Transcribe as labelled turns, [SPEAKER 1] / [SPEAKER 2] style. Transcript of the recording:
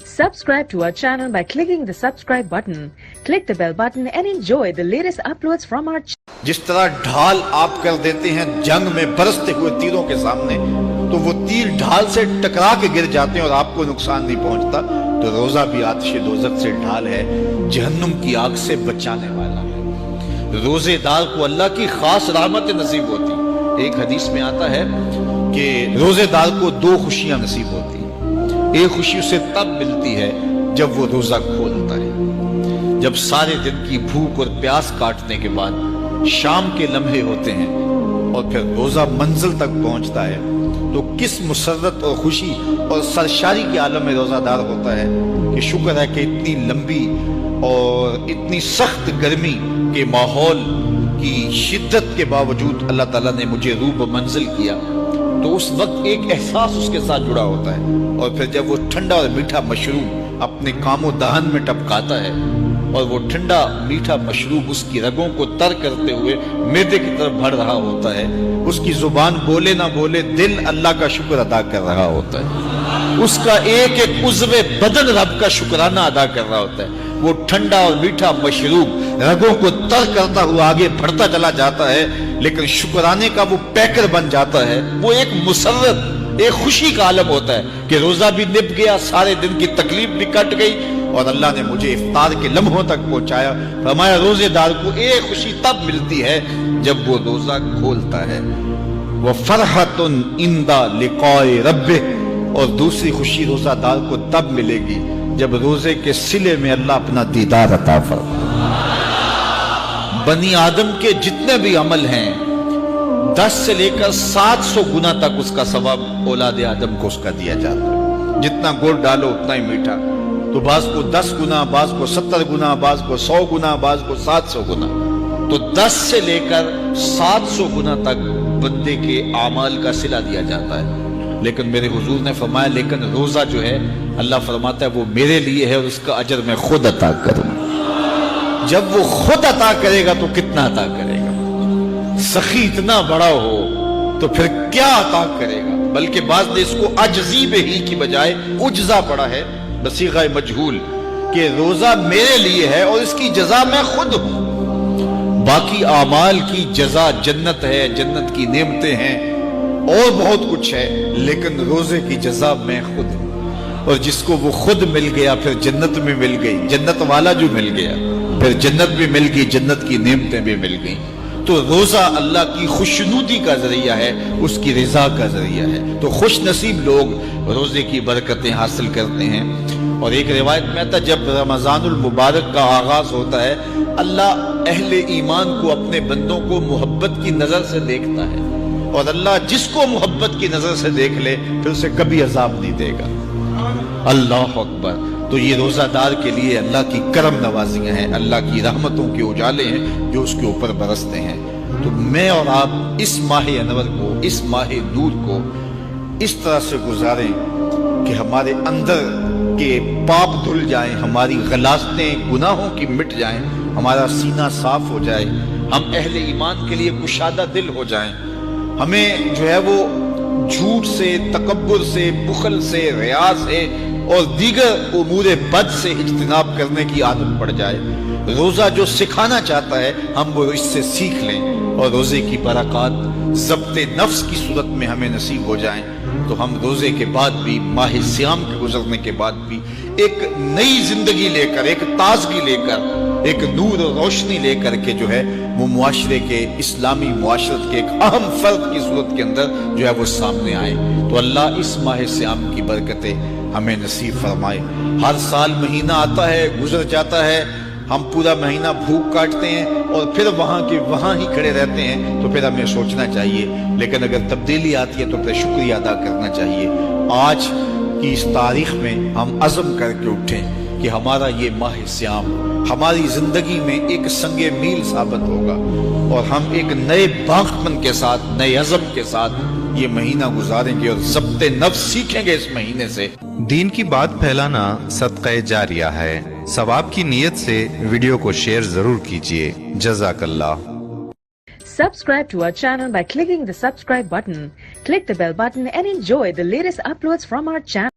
[SPEAKER 1] Subscribe to our channel by clicking the subscribe button. Click the bell button and enjoy the latest uploads from our channel.
[SPEAKER 2] जिस तरह ढाल आप कर देते हैं जंग में बरसते हुए तीरों के सामने, तो वो तीर ढाल से टकरा के गिर जाते हैं और आपको नुकसान नहीं पहुंचता। तो रोजा भी आतिश दोज़ख से ढाल है, जहन्नुम की आग से बचाने वाला है। रोजेदार को अल्लाह की खास रहमत नसीब होती। एक हदीस में आता है कि रोजेदार को दो खुशियां नसीब होती। एक खुशी उसे तब मिलती है जब वो रोजा खोलता है, जब सारे दिन की भूख और प्यास काटने के बाद शाम के लम्हे होते हैं और फिर रोजा मंजिल तक पहुंचता है, तो किस मुसर्रत और खुशी और सरशारी के आलम में रोजादार होता है कि शुक्र है कि इतनी लंबी और इतनी सख्त गर्मी के माहौल की शिद्दत के बावजूद अल्लाह ताला ने मुझे रूब मंजिल किया। तो उस वक्त एक एहसास उसके साथ जुड़ा होता है, और फिर जब वो ठंडा और मीठा मशरूब अपने कामो दहन में टपकाता है और वो ठंडा मीठा मशरूब उसकी रगों को तर करते हुए मैदे की तरफ बढ़ रहा होता है, उसकी जुबान बोले ना बोले दिल अल्लाह का शुक्र अदा कर रहा होता है, उसका एक एक उज़्वे बदन रब का शुक्राना अदा कर रहा होता है। वो ठंडा और मीठा मशरूब रगों को तर करता हुआ आगे बढ़ता चला जाता है, लेकिन शुक्राने का वो पैकर बन जाता है। वो एक मुसर्रत, एक खुशी का आलम होता है कि रोजा भी निभ गया, सारे दिन की तकलीफ भी कट गई और अल्लाह ने मुझे इफ्तार के लम्हों तक पहुंचाया। फरमाया रोजेदार को एक खुशी तब मिलती है जब वो रोजा खोलता है, वो फरहतुन इंदा लिकाए रब्बे, और दूसरी खुशी रोजादार को तब मिलेगी जब रोजे के सिले में अल्लाह अपना दीदार अता फरमाए। बनी आदम के जितने भी अमल हैं 10 से लेकर 700 गुना तक उसका सवाब औलाद आदम को उसका दिया जाता है। जितना गुड़ डालो उतना ही मीठा, तो बाज को 10 गुना, बाज को 70 गुना, बाज को 100 गुना, बाज को 700 गुना। तो 10 से लेकर 700 गुना तक बंदे के आमाल का सिला दिया जाता है। लेकिन मेरे हुजूर ने फरमाया, लेकिन रोजा जो है अल्लाह फरमाता है वो मेरे लिए है और उसका अजर मैं खुद अता करूंगा। जब वो खुद अता करेगा तो कितना अता करेगा? सखी इतना बड़ा हो तो फिर क्या अता करेगा? बल्कि बाज़ ने इसको अजज़ीब ही की बजाय उज्जा पड़ा है, बसीग़ा मजहूल, कि रोजा मेरे लिए है और इसकी जजा मैं खुद हूं। बाकी आमाल की जजा जन्नत है, जन्नत की नेमतें हैं और बहुत कुछ है, लेकिन रोजे की जजा मैं खुद हूं। और जिसको वो खुद मिल गया फिर जन्नत में मिल गई, जन्नत वाला जो मिल गया फिर जन्नत भी मिल गई, जन्नत की नेमतें भी मिल गई। तो रोजा अल्लाह की खुशनुदी का जरिया है, उसकी रिजा का जरिया है। तो खुश नसीब लोग रोजे की बरकतें हासिल करते हैं। और एक रिवायत में आता, जब रमजानुल मुबारक का आगाज होता है, अल्लाह अहले ईमान को, अपने बंदों को मोहब्बत की नजर से देखता है, और अल्लाह जिसको मोहब्बत की नजर से देख ले फिर उसे कभी अजाब नहीं देगा। अल्लाह अकबर। तो ये रोजादार के लिए अल्लाह की करम नवाजियां हैं, अल्लाह की रहमतों के उजाले हैं जो उसके ऊपर बरसते हैं। तो मैं और आप इस माह अनवर को, इस माह नूर को इस तरह से गुजारें कि हमारे अंदर के पाप धुल जाएं, हमारी गलाज़तें गुनाहों की मिट जाएं, हमारा सीना साफ हो जाए, हम अहले ईमान के लिए कुशादा दिल हो जाएं, हमें जो है वो झूठ से, तकब्बुर से, बुखल से, रिया से और दीगर उमूरे बद से इज्तिनाब करने की आदत पड़ जाए। रोजा जो सिखाना चाहता है हम वो इससे सीख लें, और रोजे की बरक़ात ज़ब्ते नफ्स की सूरत में हमें नसीब हो जाएं, तो हम रोजे के बाद भी, माह सियाम के गुजरने के बाद भी एक नई जिंदगी लेकर, एक ताजगी लेकर, एक नूर और रोशनी लेकर के जो है वो मुआशरे के, इस्लामी मुआशरत के एक अहम फर्द की सूरत के अंदर जो है वो सामने आए। तो अल्लाह इस माह सियाम की बरकतें हमें नसीब फरमाए। हर साल महीना आता है, गुजर जाता है, हम पूरा महीना भूख काटते हैं और फिर वहां के वहां ही खड़े रहते हैं। तो फिर हमें सोचना चाहिए, लेकिन अगर तब्दीली आती है तो फिर शुक्रिया अदा करना चाहिए। आज की इस तारीख में हम अज़म करके उठें कि हमारा ये माह सियाम हमारी जिंदगी में एक संगे मील साबित होगा, और हम एक नए बांखपन के साथ, नए अज़म के साथ ये महीना गुजारेंगे और ज़ब्ते नफ्स सीखेंगे इस महीने से।
[SPEAKER 3] दीन की बात फैलाना सदक़े जारिया है। सवाब की नीयत से वीडियो को शेयर जरूर कीजिए। जज़ाकल्लाह।
[SPEAKER 1] Subscribe to our channel by clicking the subscribe button. Click the bell button and enjoy the latest uploads from our channel.